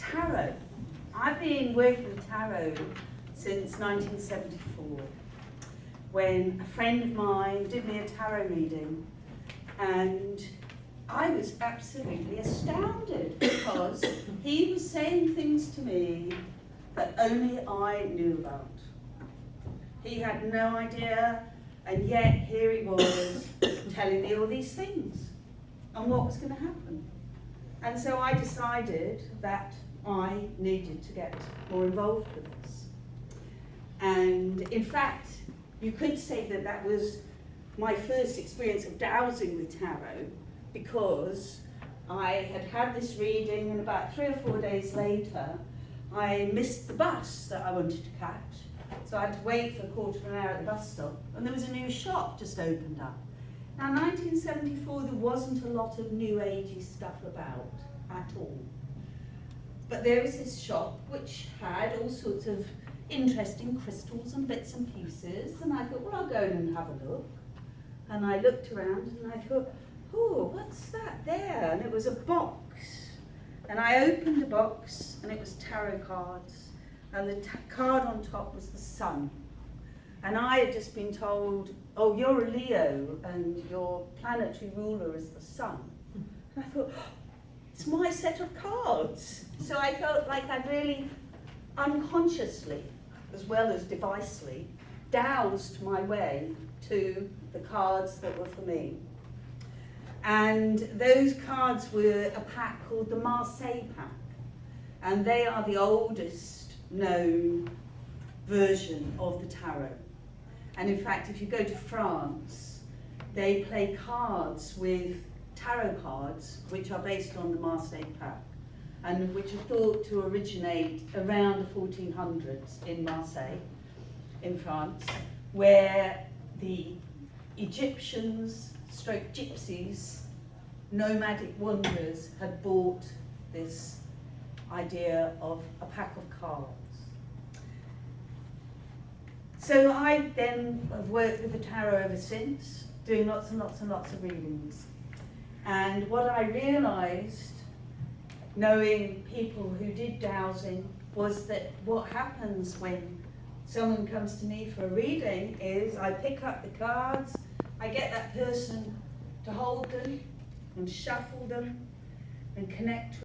Tarot. I've been working with tarot since 1974, when a friend of mine did me a tarot reading, and I was absolutely astounded because he was saying things to me that only I knew about. He had no idea, and yet here he was telling me all these things and what was going to happen. And so I decided that I needed to get more involved with this. And in fact, you could say that that was my first experience of dowsing with tarot, because I had had this reading, and about 3 or 4 days later, I missed the bus that I wanted to catch. So I had to wait for a quarter of an hour at the bus stop, and there was a new shop just opened up. Now, 1974, there wasn't a lot of new agey stuff about at all. But there was this shop which had all sorts of interesting crystals and bits and pieces, and I thought, well, I'll go in and have a look. And I looked around and I thought, oh, what's that there? And it was a box. And I opened the box, and it was tarot cards, and the card on top was the sun. And I had just been told, oh, you're a Leo, and your planetary ruler is the sun. And I thought, oh, it's my set of cards. So I felt like I'd really unconsciously, as well as devicely, dowsed my way to the cards that were for me. And those cards were a pack called the Marseille pack. And they are the oldest known version of the tarot. And in fact, if you go to France, they play cards with tarot cards, which are based on the Marseille pack, and which are thought to originate around the 1400s in Marseille, in France, where the Egyptians, stroke gypsies, nomadic wanderers had bought this idea of a pack of cards. So I then have worked with the tarot ever since, doing lots and lots and lots of readings. And what I realised, knowing people who did dowsing, was that what happens when someone comes to me for a reading is I pick up the cards, I get that person to hold them and shuffle them and connect